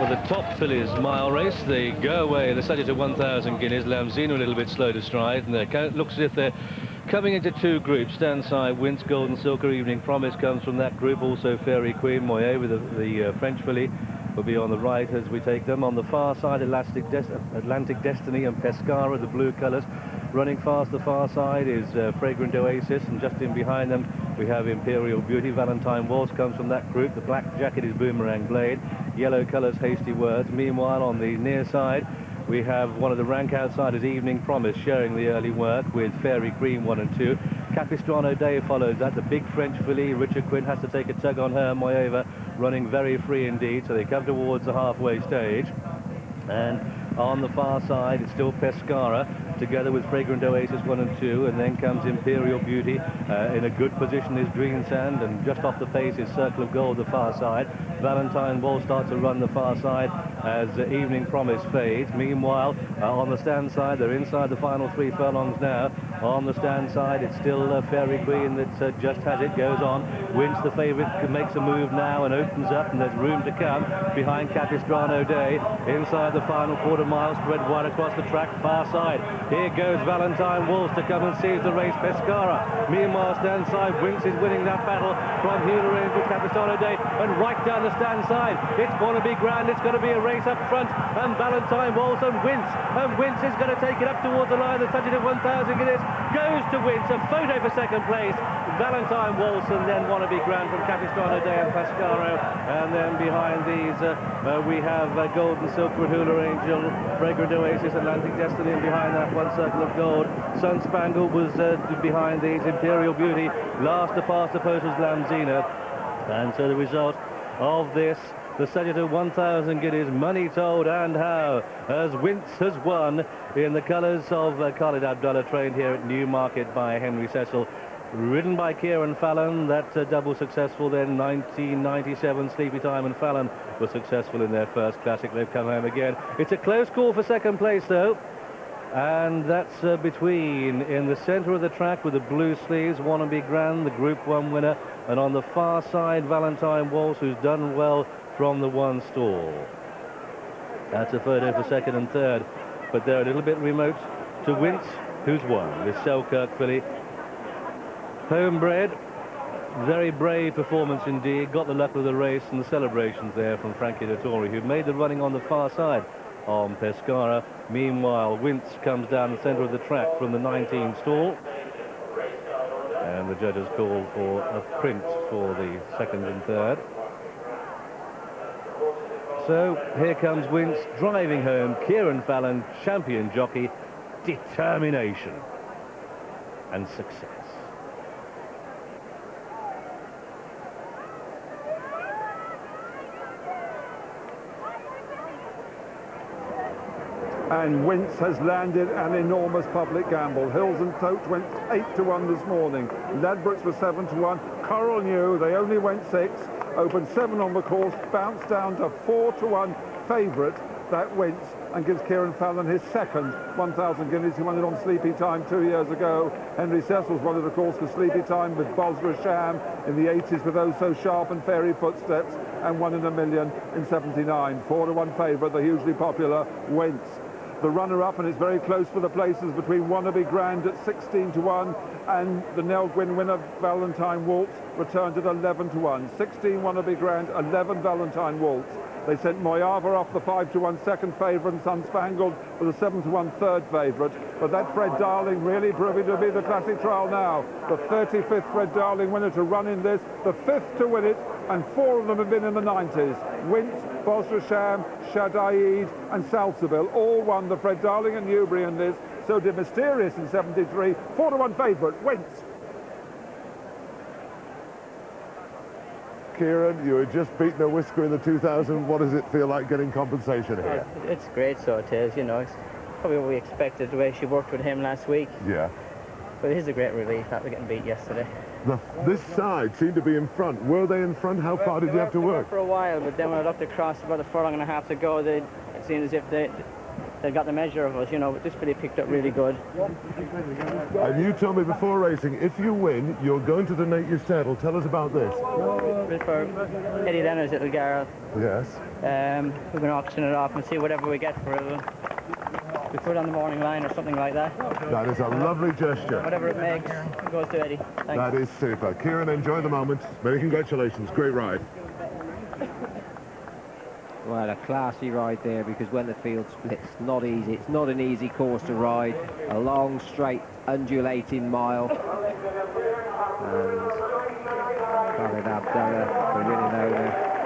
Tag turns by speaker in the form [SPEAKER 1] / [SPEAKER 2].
[SPEAKER 1] for the top fillies mile race. They go away. They're subject to 1,000 guineas. Lamzino a little bit slow to stride, and it looks as if they're coming into two groups. Stand side, Wince, Golden Silker, Evening Promise comes from that group. Also Fairy Queen, Moyer with the French filly will be on the right as we take them. On the far side, Atlantic Destiny and Pescara, the blue colours. Running fast the far side is Fragrant Oasis, and just in behind them we have Imperial Beauty. Valentine Waltz comes from that group. The black jacket is Boomerang Blade. Yellow colours, Hasty Words. Meanwhile, on the near side, we have one of the rank outsiders, Evening Promise, showing the early work with Fairy Queen 1 and 2. Capistrano Day follows that. The big French filly, Richard Quinn, has to take a tug on her. Moyeva running very free indeed, so they come towards the halfway stage. And on the far side, it's still Pescara, together with Fragrant Oasis 1 and 2, and then comes Imperial Beauty. In a good position is Green Sand, and just off the pace is Circle of Gold, the far side. Valentine Wall starts to run the far side as Evening Promise fades. Meanwhile, on the stand side, they're inside the final 3 furlongs now. On the stand side, it's still Fairy Queen that just has it, goes on. Wince, the favourite, makes a move now and opens up, and there's room to come behind Capistrano Day. Inside the final quarter mile, spread wide across the track, far side. Here goes Valentine Waltz to come and seize the race, Pescara. Meanwhile, stand side, Wince is winning that battle from Hula Range with Capistrano Day, and right down the stand side, it's Wannabe Grand. It's going to be a race up front, and Valentine Waltz and Wince is going to take it up towards the line. The touch of 1,000 guineas goes to Wince. A photo for second place, Valentine Waltz, and then Wannabe Grand from Capistrano Day and Pescara. And then behind these we have Golden Silver, Hula Angel, Fragrant Oasis, Atlantic Destiny, and behind that one Circle of Gold. Sun Spangled was behind these. Imperial Beauty last to pass the post was Lamzina. And so the result of this, the subject of 1,000 guineas, money told and how, as Wince has won in the colours of Khalid Abdullah, trained here at Newmarket by Henry Cecil. Ridden by Kieran Fallon, that double successful then. 1997, Sleepy Time and Fallon were successful in their first classic. They've come home again. It's a close call for second place though, and that's between, in the centre of the track with the blue sleeves, Wannabe Grand, the Group 1 winner, and on the far side, Valentine Waltz, who's done well from the one stall. That's a photo for second and third, but they're a little bit remote to Wince, who's won. This Selkirk filly, homebred, very brave performance indeed. Got the luck of the race and the celebrations there from Frankie Dettori, who made the running on the far side on Pescara. Meanwhile, Wince comes down the centre of the track from the 19 stall, and the judges called for a print for the second and third. So here comes Wince driving home. Kieran Fallon, champion jockey, determination and success.
[SPEAKER 2] And Wince has landed an enormous public gamble. Hills and Totes went 8-1 this morning. Ladbrokes were 7-1. Coral New, they only went 6. Opened 7 on the course, bounced down to 4-1 favourite, that Wince, and gives Kieran Fallon his second 1,000 guineas. He won it on Sleepy Time 2 years ago. Henry Cecil's won it, of course, for Sleepy Time with Bosra Sham in the 80s with those so sharp and fairy footsteps, and won in a million in 79. 4-1 favourite, the hugely popular Wince. The runner-up, and it's very close for the places, between Wannabe Grand at 16-1 and the Nell Gwyn winner Valentine Waltz, returned at 11-1. 16 Wannabe Grand, 11 Valentine Waltz. They sent Moyava off the 5-1 second favourite, and Sun Spangled for the 7-1 third favourite. But that Fred Darling really proving to be the classic trial now. The 35th Fred Darling winner to run in this, the 5th to win it, and 4 of them have been in the 90s. Wince, Bosra Sham, Shadaid and Salsabil all won the Fred Darling and Newbury in this. So did Mysterious in 73. 4-1 favourite, Wince.
[SPEAKER 3] Kieran, you had just beaten a whisker in the 2000. What does it feel like getting compensation here?
[SPEAKER 4] It's great, so it is, you know. It's probably what we expected, the way she worked with him last week.
[SPEAKER 3] Yeah.
[SPEAKER 4] But it is a great relief after getting beat yesterday.
[SPEAKER 3] This side seemed to be in front. Were they in front? How far did you have to work?
[SPEAKER 4] For a while, but then when I looked across about a furlong and a half to go, it seemed as if they got the measure of us, you know, but this filly picked up really good.
[SPEAKER 3] And you told me before racing, if you win, you're going to donate your saddle. Tell us about this.
[SPEAKER 4] For Eddie Leonard's little girl.
[SPEAKER 3] Yes.
[SPEAKER 4] We're going to auction it off and see whatever we get for it. We put it on the morning line or something like that.
[SPEAKER 3] That is a lovely gesture.
[SPEAKER 4] Whatever it makes, it goes to Eddie. Thanks.
[SPEAKER 3] That is super. Kieran, enjoy the moment. Many congratulations. Great ride.
[SPEAKER 5] Well, a classy ride there, because when the field splits, not easy. It's not an easy course to ride. A long, straight, undulating mile. And Khalid Abdallah, the winning owner,